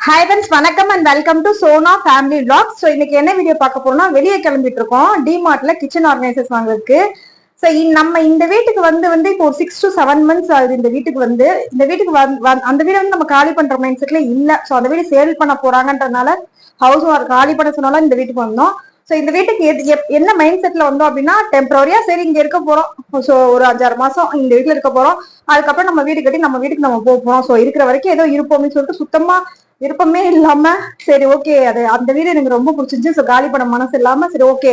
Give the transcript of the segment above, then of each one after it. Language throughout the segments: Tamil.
ஹாய் ஃப்ரெண்ட்ஸ், வணக்கம் and welcome to Sona family vlogs. So இன்னைக்கு என்ன வீடியோ பார்க்க போறோம்னா, வெளியே கிளம்பிட்டு இருக்கோம் டிமார்ட்ல கிச்சன் ஆர்கனைசர்ஸ் வாங்குறதுக்கு. ஸோ நம்ம இந்த வீட்டுக்கு வந்து இப்போ ஒரு 6 to 7 months ஆகுது. இந்த வீட்டுக்கு அந்த வீடு வந்து நம்ம காலி பண்ற மைண்ட் செட்ல இல்ல. ஸோ அந்த வீடு சேல் பண்ண போறாங்கன்றதுனால ஹவுஸ் ஓனர் காலி பண்ண சொன்னாலும் இந்த வீட்டுக்கு வந்தோம். ஸோ இந்த வீட்டுக்கு என்ன மைண்ட் செட்ல வந்தோம் அப்படின்னா, டெம்பரரியா சரி இங்க இருக்க போறோம். ஸோ ஒரு 5-6 மாசம் இந்த வீட்டுல இருக்க போறோம். அதுக்கப்புறம் நம்ம வீடு கட்டி நம்ம வீட்டுக்கு நம்ம போறோம். ஸோ இருக்கிற வரைக்கும் ஏதோ இருப்போம்னு சொல்லிட்டு சுத்தமா விருப்பமே இல்லாம, சரி ஓகே அது அந்த வீடு எனக்கு ரொம்ப பிடிச்சிருந்துச்சு. ஸோ காலி பண்ண மனசு இல்லாம சரி ஓகே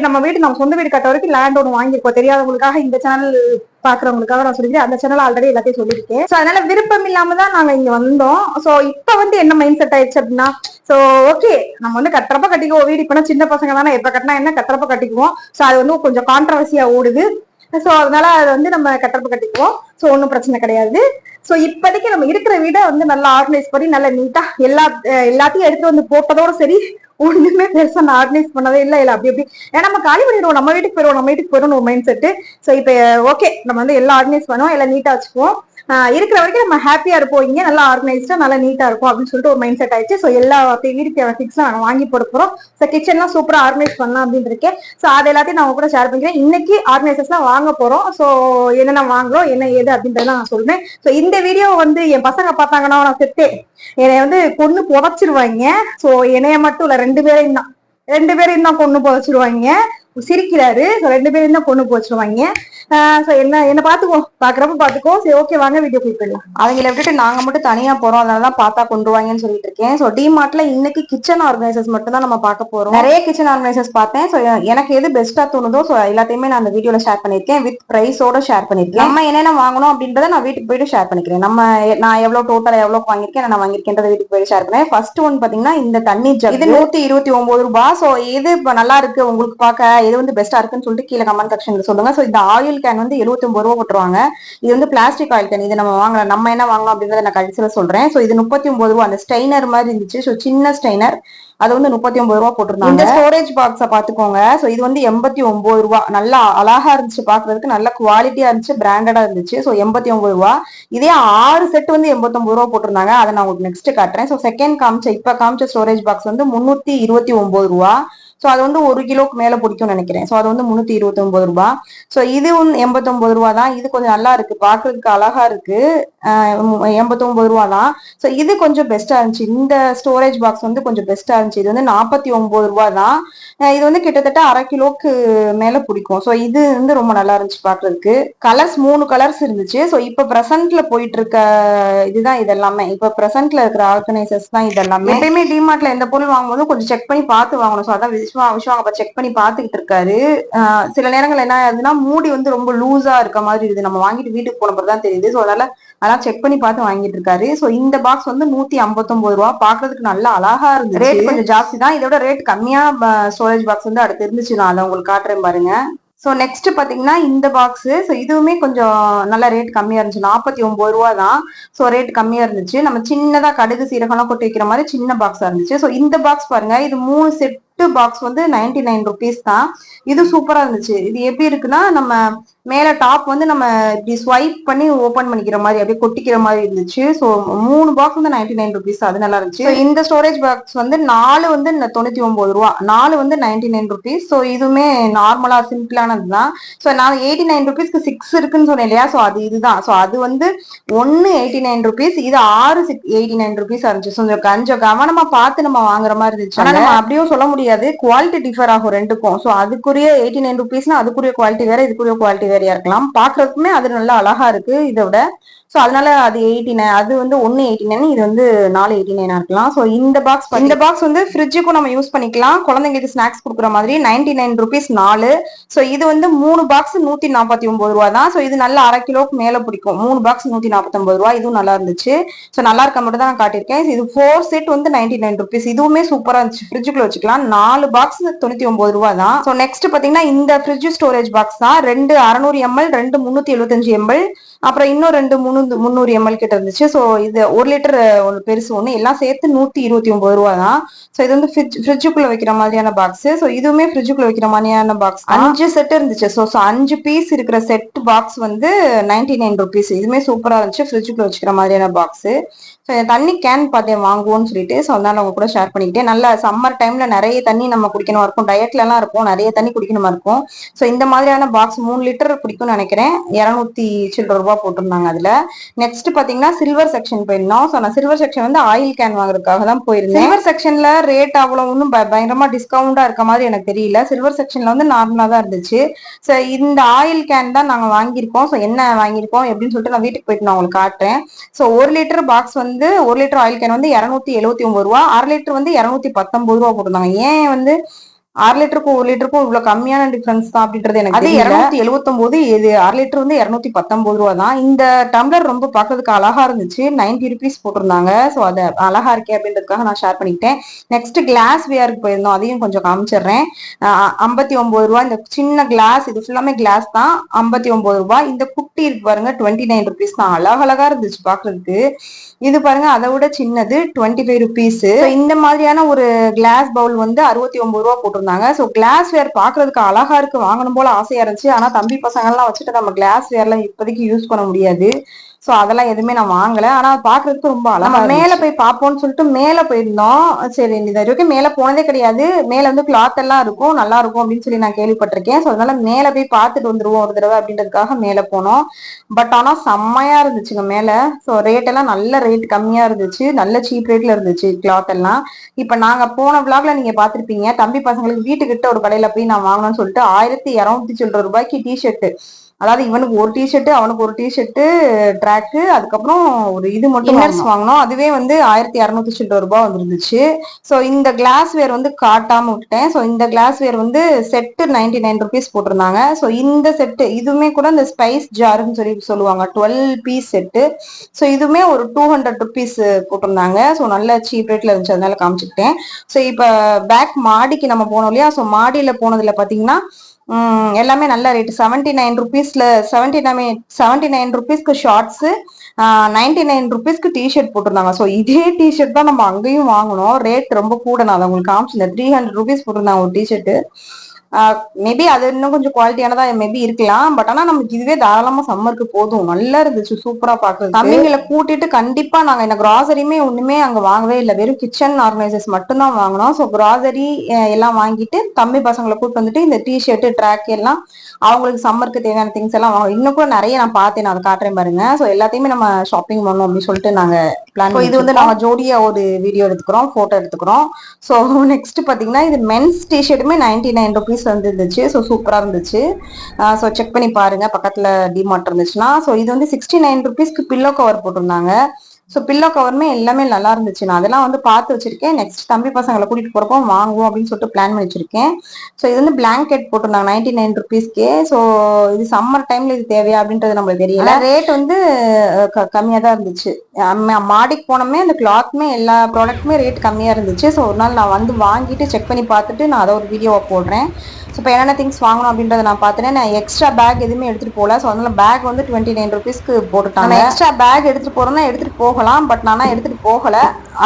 நம்ம வீடு நம்ம சொந்த வீடு கட்ட வரைக்கும் லேண்ட் ஒன்று வாங்கியிருக்கோம். தெரியாதவங்களுக்காக இந்த சேனல் பாக்குறவங்களுக்காக நான் சொல்லிக்கிறேன். அந்த சேனல் ஆல்ரெடி எல்லாத்தையும் சொல்லியிருக்கேன். ஸோ அதனால விருப்பம் இல்லாம தான் நாங்க இங்க வந்தோம். ஸோ இப்ப வந்து என்ன மைண்ட் செட் ஆயிடுச்சு அப்படின்னா, சோ ஓகே நம்ம வந்து கட்டுறப்ப கட்டிக்குவோம். வீடு இப்ப சின்ன பசங்க தானே, எப்ப கட்டினா என்ன கட்டுறப்ப கட்டிக்குவோம். ஸோ அது வந்து கொஞ்சம் கான்ட்ரவர்சியா ஓடுது. சோ அதனால அதை வந்து நம்ம கட்டுறப்ப கட்டிக்குவோம். சோ ஒன்றும் பிரச்சனை கிடையாது. சோ இப்போதைக்கு நம்ம இருக்கிற வீடை வந்து நல்லா ஆர்கனைஸ் பண்ணி நல்லா நீட்டா எல்லாத்தையும் எடுத்து வந்து போட்டதோட சரி, ஒண்ணுமே பெருசா நான் ஆர்கனைஸ் பண்ணவே இல்லை. அப்படி எப்படி ஏன்னா நம்ம காலி பண்ணிடுவோம், நம்ம வீட்டுக்கு போயிடுவோம் ஒரு மைண்ட் செட்டு. சோ இப்ப ஓகே நம்ம வந்து எல்லாம் ஆர்கனைஸ் பண்ணுவோம், எல்லாம் நீட்டா வச்சுக்குவோம். இருக்கிற வரைக்கும் நம்ம ஹாப்பியா இருப்போம், இங்க நல்லா ஆர்கனைஸ்டா நல்லா நீட்டா இருக்கும் அப்படின்னு சொல்லிட்டு ஒரு மைண்ட் செட் ஆயிடுச்சு. ஸோ எல்லா வீடு தேவை திங்ஸ்லாம் நாங்கள் வாங்கி போட போறோம். ஸோ கிச்சன்லாம் சூப்பரா ஆர்கனைஸ் பண்ணலாம் அப்படின்னு இருக்கேன். ஸோ அது எல்லாத்தையும் நான் கூட ஷேர் பண்ணிக்கிறேன். இன்னைக்கு ஆர்கனைசர்ஸ்லாம் வாங்க போறோம். ஸோ என்னென்ன வாங்குறோம் என்ன ஏது அப்படின்றத நான் சொல்றேன். ஸோ இந்த வீடியோ வந்து என் பசங்க பார்த்தாங்கன்னா நான் செத்தே என்னை வந்து கொண்டு புதைச்சிருவாங்க. ஸோ என்னைய மட்டும் இல்ல, ரெண்டு பேரையும் தான் கொண்டு புதைச்சிருவாங்க. சிரிக்கிறாரு. ஸோ 2 பேரும் தான் கொண்டு போச்சிருவாங்க. என்ன பாக்குறப்ப பாத்துக்கோ. சரி ஓகே வாங்க வீடியோ கிளிக் பண்ணலாம். அவங்களை விட்டுட்டு நாங்க மட்டும் தனியா போறோம், அதனாலதான் பார்த்தா கொண்டுருவாங்கன்னு சொல்லிட்டு இருக்கேன். ஸோ டிமார்ட்ல இன்னைக்கு கிச்சன் ஆர்கனைசர்ஸ் மட்டும் தான் நம்ம பார்க்க போறோம். நிறைய கிச்சன் ஆர்கனைசர்ஸ் பார்த்தேன். ஸோ எனக்கு எது பெஸ்டா தோணுதோ ஸோ எல்லாத்தையுமே நான் அந்த வீடியோல ஷேர் பண்ணிருக்கேன். வித் பிரைஸோட ஷேர் பண்ணிருக்கேன். நம்ம என்னென்ன வாங்கணும் அப்படின்றத நான் வீட்டுக்கு போயிட்டு ஷேர் பண்ணிக்கிறேன். நான் எவ்வளவு டோட்டல் எவ்வளவு வாங்கியிருக்கேன், நான் வாங்கியிருக்கேன் வீட்டுக்கு போயிட்டு ஷேர் பண்ணேன். ஃபர்ஸ்ட் ஒன் பாத்தீங்கன்னா இந்த தண்ணி ஜக், இது 129 ரூபாய். ஸோ இது இப்ப நல்லா இருக்கு உங்களுக்கு பார்க்க, இது வந்து பெஸ்டா இருக்குன்னு சொல்லிட்டு கீழே கமெண்ட் செக்ஷன்ல சொல்லுங்க. ஸோ இந்த ஆயில் கேன் வந்து 79 ரூபா போட்டுருவாங்க. இது வந்து பிளாஸ்டிக் ஆயில் கேன். இது நம்ம வாங்கலாம். நம்ம என்ன வாங்கலாம் அப்படின்றத நான் கடைசியில சொல்றேன். ஸோ இது 39 ரூபா. அந்த ஸ்டெய்னர் மாதிரி இருந்துச்சு. ஸோ சின்ன ஸ்டெய்னர், அது வந்து 39 ரூபா போட்டிருந்தாங்க. இந்த ஸ்டோரேஜ் பாக்ஸை பாத்துக்கோங்க. ஸோ இது வந்து 89 ரூபா. நல்லா அழகா இருந்துச்சு பாக்குறதுக்கு, நல்ல குவாலிட்டியா இருந்துச்சு, பிராண்டடா இருந்துச்சு. ஸோ 89 ரூபா. இதே 6 செட் வந்து 89 ரூபா போட்டிருந்தாங்க. அதை நான் உங்களுக்கு நெக்ஸ்ட் காட்டுறேன். ஸோ செகண்ட் இப்ப காமிச்ச ஸ்டோரேஜ் பாக்ஸ் வந்து 329 ரூபா. ஸோ அது வந்து 1 கிலோக்கு மேல பிடிக்கும்னு நினைக்கிறேன். ஸோ அது வந்து 329 ரூபாய். ஸோ இது 89 ரூபா தான். இது கொஞ்சம் நல்லா இருக்கு, பாக்குறதுக்கு அழகா இருக்கு. 89 ரூபா தான். ஸோ இது கொஞ்சம் பெஸ்டா இருந்துச்சு. இந்த ஸ்டோரேஜ் பாக்ஸ் வந்து கொஞ்சம் பெஸ்டா இருந்துச்சு. இது வந்து 49 ரூபா தான். இது வந்து கிட்டத்தட்ட 1/2 கிலோக்கு மேல பிடிக்கும். ஸோ இது வந்து ரொம்ப நல்லா இருந்துச்சு பாக்குறதுக்கு. கலர்ஸ் 3 கலர்ஸ் இருந்துச்சு. ஸோ இப்ப பிரசன்ட்ல போயிட்டு இருக்க இதுதான் இதெல்லாமே. இப்ப பிரசன்ட்ல இருக்கிற ஆர்கனைசர்ஸ் தான் இதெல்லாமே. எப்பயுமே டிமார்ட்ல எந்த பொருள் வாங்கும்போது கொஞ்சம் செக் பண்ணி பார்த்து வாங்கணும். ஸோ அதான் விஷயம் அப்ப செக் பண்ணி பார்த்துக்கிட்டு இருக்காரு. சில நேரங்கள் என்ன ஆகுதுன்னா, மூடி வந்து ரொம்ப லூஸா இருக்க மாதிரி இருக்குது. நம்ம வாங்கிட்டு வீட்டுக்கு போன தான் தெரியுது. ஸோ அதெல்லாம் செக் பண்ணி பார்த்து வாங்கிட்டு இருக்காரு. ஸோ இந்த பாக்ஸ் வந்து 159 ரூபா. பாக்குறதுக்கு நல்லா அழகா இருந்துச்சு. ரேட் கொஞ்சம் ஜாஸ்தி தான். இதோட ரேட் கம்மியா ஸ்டோரேஜ் பாக்ஸ் வந்து அடுத்து இருந்துச்சு. நான் அதை உங்களுக்கு காட்டுறேன் பாருங்க. ஸோ நெக்ஸ்ட் பாத்தீங்கன்னா இந்த பாக்ஸ். ஸோ இதுவுமே கொஞ்சம் நல்ல ரேட் கம்மியா இருந்துச்சு. 49 ரூபா தான். ஸோ ரேட் கம்மியா இருந்துச்சு. நம்ம சின்னதா கடுகு சீரகம்லாம் கொட்டி வைக்கிற மாதிரி சின்ன பாக்ஸா இருந்துச்சு. ஸோ இந்த பாக்ஸ் பாருங்க, இது 3 செட் பாக்ஸ் வந்து 99 ருபீஸ் தான். இது சூப்பரா இருந்துச்சு. இது எப்படி இருக்குன்னா, நம்ம மேல டாப் வந்து நம்ம இப்படி ஸ்வைப் பண்ணி ஓபன் பண்ணிக்கிற மாதிரி அப்படியே கொட்டிக்கிற மாதிரி இருந்துச்சு. ஸோ 3 பாக்ஸ் வந்து 99 ருபீஸ். அது நல்லா இருந்துச்சு. இந்த ஸ்டோரேஜ் பாக்ஸ் வந்து 4 வந்து 99 ரூபா, 4 வந்து 99 ருபீஸ். ஸோ இதுவுமே நார்மலா சிம்பிளானது தான். ஸோ நான் 89 ருபீஸ்க்கு 6 இருக்குன்னு சொன்னேன் இல்லையா. ஸோ அது இதுதான். ஸோ அது வந்து 1 89 ருபீஸ், இது 6 89 ருபீஸ் இருந்துச்சு. கொஞ்சம் கவனமா பார்த்து நம்ம வாங்குற மாதிரி இருந்துச்சு. ஆனா நம்ம அப்படியும் சொல்ல முடியாது, குவாலிட்டி டிஃபர் ஆகும் ரெண்டுக்கும். ஸோ அதுக்குரிய 89 ருபீஸ்னா அதுக்குரிய குவாலிட்டி வேற, இதுக்குரிய குவாலிட்டி வேறையா இருக்கலாம். பாக்குறதுக்குமே அது நல்லா அழகா இருக்கு இதை விட. ஸோ அதனால அது 89, அது வந்து 189, இது வந்து 489 இருக்கலாம். ஸோ இந்த பாக்ஸ் வந்து ஃப்ரிட்ஜுக்கும் நம்ம யூஸ் பண்ணிக்கலாம். குழந்தைங்களுக்கு ஸ்நாக்ஸ் கொடுக்குற மாதிரி 99 ருபீஸ் 4. ஸோ இது வந்து 3 பாக்ஸ் 149 ரூபா தான். ஸோ இது நல்ல 1/2 கிலோக்கு மேல பிடிக்கும். 3 பாக்ஸ் 149 ரூபா. இதுவும் நல்லா இருந்துச்சு. ஸோ நல்லா இருக்க மட்டும் தான் நான் காட்டியிருக்கேன். இது 4 செட் வந்து 99 ருபீஸ். இதுவுமே சூப்பரா இருந்துச்சு. ஃப்ரிட்ஜுக்குள்ள வச்சுக்கலாம். 4 பாக்ஸ் 99 ரூபா தான். ஸோ நெக்ஸ்ட் பாத்தீங்கன்னா இந்த ஃப்ரிட்ஜ் ஸ்டோரேஜ் பாக்ஸ் தான். 2 600 ml, 2 375 ml, அப்புறம் இன்னும் 2 300 ml கிட்ட இருந்துச்சு. ஸோ இது 1 லிட்டர் ஒன்று பெருசு ஒன்று, எல்லாம் சேர்த்து 129 ரூபா தான். ஸோ இது வந்து ஃப்ரிட்ஜுக்குள்ள வைக்கிற மாதிரியான பாக்ஸ். ஸோ இதுவுமே ஃப்ரிட்ஜுக்குள்ள வைக்கிற மாதிரியான பாக்ஸ். 5 செட் இருந்துச்சு. ஸோ 5 பீஸ் இருக்கிற செட் பாக்ஸ் வந்து 99 ருபீஸ். இதுவுமே சூப்பரா இருந்துச்சு, ஃப்ரிட்ஜுக்குள்ள வச்சுக்கிற மாதிரியான பாக்ஸ். ஸோ தண்ணி கேன் பார்த்தேன் வாங்குவோம்னு சொல்லிட்டு, ஸோ அதனால அவங்க கூட ஷேர் பண்ணிக்கிட்டேன். நல்ல சம்மர் டைம்ல நிறைய தண்ணி நம்ம குடிக்கணுமா இருக்கும், டயட்ல எல்லாம் இருக்கும், நிறைய தண்ணி குடிக்கணுமா இருக்கும். ஸோ இந்த மாதிரியான பாக்ஸ் 3 லிட்டர் பிடிக்கும்னு நினைக்கிறேன். 200 சில்லற ரூபாய் போட்டிருந்தாங்க அதுல. நெக்ஸ்ட் பாத்தீங்கன்னா சில்வர் செக்ஷன் போயிருந்தோம். ஸோ நான் சில்வர் செக்ஷன் வந்து ஆயில் கேன் வாங்குறதுக்காக தான் போயிருந்தேன். சில்வர் செக்ஷன்ல ரேட் அவ்வளவு ஒன்றும் பயங்கரமா டிஸ்கவுண்டா இருக்க மாதிரி எனக்கு தெரியல. சில்வர் செக்ஷன்ல வந்து நார்மலா தான் இருந்துச்சு. ஸோ இந்த ஆயில் கேன் தான் நாங்க வாங்கியிருக்கோம். ஸோ என்ன வாங்கியிருக்கோம் எப்படின்னு சொல்லிட்டு நான் வீட்டுக்கு போயிட்டு நான் உங்களுக்கு காட்டுறேன். ஸோ 1 லிட்டர் பாக்ஸ் வந்து 1 லிட்டர் ஆயில் கேன் வந்து 279 ரூபா, 1/2 லிட்டர் வந்து 219 ரூபா போட்டிருந்தாங்க. ஏன் வந்து 6 லிட்டருக்கும் 1 லிட்டருக்கும் இவ்வளவு கம்மியான டிஃபரன்ஸ் தான் அப்படின்றது எனக்கு அது 279, இது 1/2 லிட்டர் வந்து 219 ரூபா தான். இந்த டம்ளர் ரொம்ப பார்க்கறதுக்கு அழகா இருந்துச்சு, 90 ருபீஸ் போட்டிருந்தாங்க. ஸோ அது அழகா இருக்கே அப்படின்றதுக்காக நான் ஷேர் பண்ணிக்கிட்டேன். நெக்ஸ்ட் கிளாஸ் வேருக்கு போயிருந்தோம், அதையும் கொஞ்சம் காமிச்சிடுறேன். 59 ரூபா இந்த சின்ன கிளாஸ், இது ஃபுல்லாமே கிளாஸ் தான், 59 ரூபாய். இந்த குட்டி இருக்கு பாருங்க, 29 ருபீஸ் தான். அழகழகா இருந்துச்சு பாக்குறதுக்கு. இது பாருங்க அதை விட சின்னது, 25 ருபீஸ். இந்த மாதிரியான ஒரு கிளாஸ் பவுல் வந்து 69 ரூபா போட்டிருந்தாங்க. ஸோ கிளாஸ் வேர் பாக்குறதுக்கு அழகா இருக்கு, வாங்கணும் போல ஆசையா இருந்துச்சு. ஆனா தம்பி பசங்க எல்லாம் வச்சுட்டு நம்ம கிளாஸ் வேர்ல இப்போதைக்கு யூஸ் பண்ண முடியாது. ஸோ அதெல்லாம் எதுவுமே நான் வாங்கல. ஆனா பாக்குறதுக்கு ரொம்ப அழகா. மேல போய் பார்ப்போம்னு சொல்லிட்டு மேல போயிருந்தோம். சரி, இது வரைக்கும் மேல போனதே கிடையாது. மேல வந்து கிளாத் எல்லாம் இருக்கும், நல்லா இருக்கும் அப்படின்னு சொல்லி நான் கேள்விப்பட்டிருக்கேன். ஸோ அதனால மேல போய் பார்த்துட்டு வந்துருவோம் ஒரு தடவை அப்படின்றதுக்காக மேல போனோம். பட் ஆனா செம்மையா இருந்துச்சுங்க மேல. ஸோ ரேட் எல்லாம் நல்ல ரேட் கம்மியா இருந்துச்சு, நல்ல சீப் ரேட்ல இருந்துச்சு கிளாத் எல்லாம். இப்ப நாங்க போன விளாக்ல நீங்க பாத்திருப்பீங்க, தம்பி பசங்களுக்கு வீட்டுக்கிட்ட ஒரு கடையில போய் நான் வாங்கணும்னு சொல்லிட்டு 1200 சில்லற ரூபாய்க்கு டிஷர்ட், அதாவது இவனுக்கு ஒரு டிஷர்ட் அவனுக்கு ஒரு டிஷர்ட் ட்ராக்கு, அதுக்கப்புறம் ஒரு இது மட்டும் இன்னர்ஸ் வாங்கினோம். அதுவே வந்து 1200 சில்லற ரூபாய் வந்துருந்துச்சு. ஸோ இந்த கிளாஸ் வேர் வந்து காட்டாம விட்டேன். ஸோ இந்த கிளாஸ் வேர் வந்து செட்டு 99 ருபீஸ் போட்டிருந்தாங்க. ஸோ இந்த செட்டு இதுவுமே கூட இந்த ஸ்பைஸ் ஜாருன்னு சொல்லி சொல்லுவாங்க, 12 பீஸ் செட்டு. ஸோ இதுவுமே ஒரு 200 ருபீஸ் போட்டிருந்தாங்க. ஸோ நல்ல சீப் ரேட்ல இருந்துச்சு, அதனால காமிச்சுக்கிட்டேன். ஸோ இப்ப பேக் மாடிக்கு நம்ம போனோம் இல்லையா, ஸோ மாடியில போனதுல பாத்தீங்கன்னா எல்லாமே நல்ல ரேட். 79 ருபீஸ்ல 79 ருபீஸ்க்கு ஷார்ட்ஸ், 99 ருபீஸ்க்கு டிஷர்ட் போட்டிருந்தாங்க. ஸோ இதே டிஷர்ட் தான் நம்ம அங்கேயும் வாங்கணும், ரேட் ரொம்ப கூட. நான் உங்களுக்கு காமிச்சிருந்தேன், 300 ருபீஸ் போட்டிருந்தாங்க ஒரு டிஷர்ட். மேபி அது இன்னும் கொஞ்சம் குவாலிட்டியானதா மேபி இருக்கலாம். பட் ஆனா நமக்கு இதுவே தாராளமா சம்மருக்கு போதும், நல்லா இருந்துச்சு, சூப்பரா பாக்குறது. தம்பிங்களை கூட்டிட்டு கண்டிப்பா நாங்க இந்த கிராசரியுமே ஒண்ணுமே அங்க வாங்கவே இல்லை, வெறும் கிச்சன் ஆர்கனைசர்ஸ் மட்டும் தான் வாங்கினோம். ஸோ கிராசரி எல்லாம் வாங்கிட்டு தம்பி பசங்களை கூட்டு வந்துட்டு இந்த டிஷர்ட் ட்ராக் எல்லாம் அவங்களுக்கு சம்மருக்கு தேவையான திங்ஸ் எல்லாம் வாங்க. இன்னும் கூட நிறைய நான் பார்த்தேன், நான் அதை காட்டுறேன் பாருங்க. ஸோ எல்லாத்தையுமே நம்ம ஷாப்பிங் பண்ணணும் அப்படின்னு சொல்லிட்டு நாங்க பிளான். இது வந்து நாங்க ஜோடியா ஒரு வீடியோ எடுத்துக்கிறோம், போட்டோ எடுத்துக்கிறோம். ஸோ நெக்ஸ்ட் பாத்தீங்கன்னா இது மென்ஸ் டிஷர்ட்டுமே 99 ருபீஸ் வந்துருந்துச்சு. ஸோ சூப்பரா இருந்துச்சு. ஸோ செக் பண்ணி பாருங்க, பக்கத்துல டிமார்ட் இருந்துச்சுன்னா. ஸோ இது வந்து 69 ருபீஸ்க்கு பில்லோ கவர் போட்டிருந்தாங்க. ஸோ பில்லோ கவருமே எல்லாமே நல்லா இருந்துச்சு. நான் அதெல்லாம் வந்து பார்த்து வச்சிருக்கேன், நெக்ஸ்ட் தம்பி பசங்களை கூட்டிட்டு போறப்போ வாங்குவோம் அப்படின்னு சொல்லிட்டு பிளான் பண்ணி வச்சிருக்கேன். ஸோ இது வந்து பிளாங்கெட் போட்டிருந்தாங்க 99 ருபீஸ்க்கே. ஸோ இது சம்மர் டைம்ல இது தேவையா அப்படின்றது நம்மளுக்கு தெரியல, ரேட் வந்து கம்மியா தான் இருந்துச்சு. மாடிக்கு போனோமே அந்த கிளாத்மே எல்லா ப்ராடக்ட்டுமே ரேட் கம்மியா இருந்துச்சு. ஸோ ஒரு நாள் நான் வந்து வாங்கிட்டு செக் பண்ணி பார்த்துட்டு நான் அதை ஒரு வீடியோவை போடுறேன். ஸோ இப்போ என்னென்ன திங்ஸ் வாங்கணும் அப்படின்றத நான் பார்த்துட்டேன். நான் எக்ஸ்ட்ரா பேக் எதுவுமே எடுத்துட்டு போகல. ஸோ அதனால பேக் வந்து 29 ருபீஸ்க்கு போட்டுட்டாங்க. எக்ஸ்ட்ரா பேக் எடுத்துட்டு போறோம்னா எடுத்துட்டு போகலாம், பட் நானா எடுத்துட்டு போகல.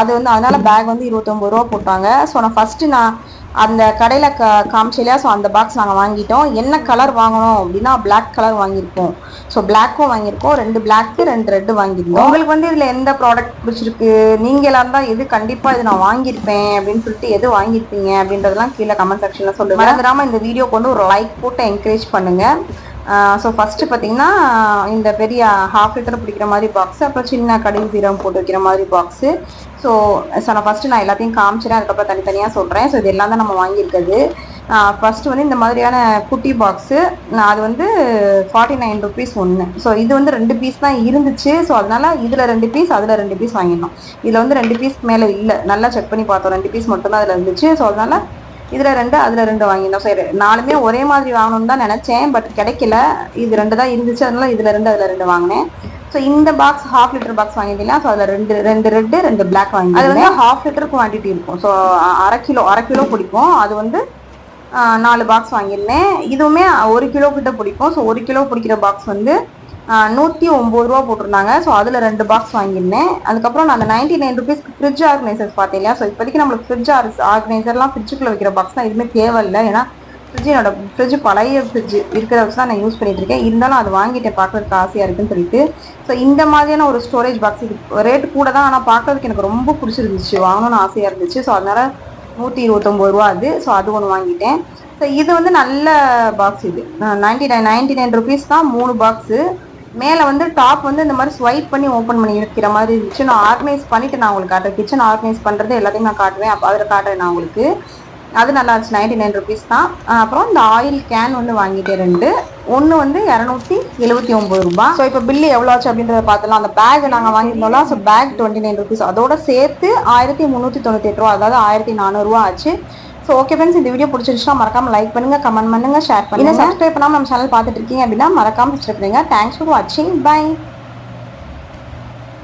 அது வந்து அதனால பேக் வந்து 29 ரூபா போட்டாங்க. ஸோ நான் ஃபர்ஸ்ட் நான் அந்த கடையில காமிச்சலையா, ஸோ அந்த பாக்ஸ் நாங்கள் வாங்கிட்டோம். என்ன கலர் வாங்கணும் அப்படின்னா பிளாக் கலர் வாங்கியிருக்கோம். ஸோ பிளாக்கும் வாங்கியிருக்கோம், 2 பிளாக்கு 2 ரெட்டு வாங்கியிருக்கோம். உங்களுக்கு வந்து இதுல எந்த ப்ராடக்ட் பிடிச்சிருக்கு, நீங்க எல்லாம் தான் எது கண்டிப்பா இது நான் வாங்கியிருப்பேன் அப்படின்னு சொல்லிட்டு எது வாங்கியிருப்பீங்க அப்படின்றதெல்லாம் கீழே கமெண்ட் செக்ஷன்ல சொல்லுங்க. மறந்துடாம இந்த வீடியோக்கு வந்து ஒரு லைக் போட்டு என்கரேஜ் பண்ணுங்க. ஸோ ஃபர்ஸ்ட் பார்த்தீங்கன்னா இந்த பெரிய 1/2 லிட்டர் பிடிக்கிற மாதிரி பாக்ஸ், அப்புறம் சின்ன கடுகு சீரகம் போட்டு வைக்கிற மாதிரி பாக்ஸு. ஸோ நான் எல்லாத்தையும் காமிச்சிடறேன், அதுக்கப்புறம் தனித்தனியாக சொல்கிறேன். ஸோ இது எல்லாம் தான் நம்ம வாங்கியிருக்குது. ஃபர்ஸ்ட் வந்து இந்த மாதிரியான குட்டி பாக்ஸு, அது வந்து 49 ருபீஸ் ஒன்று. ஸோ இது வந்து 2 பீஸ் தான் இருந்துச்சு. ஸோ அதனால இதில் 2 பீஸ் அதில் 2 பீஸ் வாங்கிடணும். இதில் வந்து 2 பீஸ்க்கு மேலே இல்லை, நல்லா செக் பண்ணி பார்த்தோம், 2 பீஸ் மட்டும்தான் அதில் இருந்துச்சு. ஸோ அதனால இதுல 2 அதுல 2 வாங்கியிருந்தோம். சரி, 4மே ஒரே மாதிரி வாங்கணும்னு தான் நினைச்சேன், பட் கிடைக்கல. இது 2 தான் இருந்துச்சு, அதனால இதுல 2 அதுல 2 வாங்கினேன். ஸோ இந்த பாக்ஸ் 1/2 லிட்டர் பாக்ஸ் வாங்கிட்டீங்களா. ஸோ அதில் 2 ரெட்டு 2 பிளாக் வாங்கி, அது வந்து 1/2 லிட்டர் குவான்டிட்டி இருக்கும். ஸோ அரை கிலோ பிடிக்கும். அது வந்து 4 பாக்ஸ் வாங்கியிருந்தேன். இதுவுமே 1 கிலோ கிட்ட பிடிக்கும். ஸோ 1 கிலோ பிடிக்கிற பாக்ஸ் வந்து 109 ரூபா போட்டிருந்தாங்க. ஸோ அதில் 2 பாக்ஸ் வாங்கியிருந்தேன். அதுக்கப்புறம் நான் அந்த 99 ருபீஸ்க்கு ஃப்ரிட்ஜ் ஆர்கனைசர்ஸ் பார்த்தேன் இல்லையா. ஸோ இப்போதைக்கு நம்மளுக்கு ஃப்ரிட்ஜ் ஆர்கனைசர்லாம் ஃப்ரிட்ஜுக்குள்ளே வைக்கிற பாக்ஸ் தான் எதுவுமே தேவையில்லை. ஏன்னா ஃப்ரிட்ஜ் பழைய ஃப்ரிட்ஜ் இருக்கிறத வச்சு தான் நான் யூஸ் பண்ணிட்டு இருக்கேன். இருந்தாலும் அது வாங்கிட்டேன், பார்க்கறதுக்கு ஆசையாக இருக்குன்னு சொல்லிட்டு. ஸோ இந்த மாதிரியான ஒரு ஸ்டோரேஜ் பாக்ஸ் இது ரேட்டு கூட தான், ஆனால் பார்க்கறதுக்கு எனக்கு ரொம்ப பிடிச்சிருந்துச்சு, வாங்கணும்னு ஆசையாக இருந்துச்சு. ஸோ அதனால 129 ரூபா அது. ஸோ அது ஒன்று வாங்கிட்டேன். ஸோ இது வந்து நல்ல பாக்ஸ். இது 99 ருபீஸ் தான் 3 பாக்ஸு. மேலே வந்து டாப் வந்து இந்த மாதிரி ஸ்வைப் பண்ணி ஓப்பன் பண்ணி வைக்கிற மாதிரி இருந்துச்சு. நான் ஆர்கனைஸ் பண்ணிட்டு நான் உங்களுக்கு காட்டுறேன். கிச்சன் ஆர்கனைஸ் பண்ணுறது எல்லாத்தையும் நான் காட்டுவேன். அப்போ அதில் காட்டுறேன் நான் உங்களுக்கு. அது நல்லா இருந்துச்சு. 99 ருபீஸ் தான். அப்புறம் இந்த ஆயில் கேன் வந்து வாங்கிட்டேன் 2. ஒன்று வந்து 279 ரூபா. ஸோ இப்போ பில்லு எவ்வளோ ஆச்சு அப்படின்றத பார்த்துலாம். அந்த பேக் நாங்கள் வாங்கியிருந்தோம்ல, ஸோ பேக் 29 ருபீஸ், அதோட சேர்த்து 1398 ரூபா, அதாவது 1400 ரூபா ஆச்சு. ஸோ ஓகே ஃப்ரெண்ட்ஸ், இந்த வீடியோ பிடிச்சிருச்சுன்னா மறக்காம லைக் பண்ணுங்க, கமெண்ட் பண்ணுங்க, ஷேர் பண்ணுங்க. சப்ஸ்கிரைப் பண்ணாமல் நம்ம சேனல் பார்த்துட்டு இருக்கீங்க அப்படின்னா மறக்காம சப்ஸ்கிரைப் பண்ணுங்க. தேங்க்ஸ் ஃபார் வாட்சிங். பை.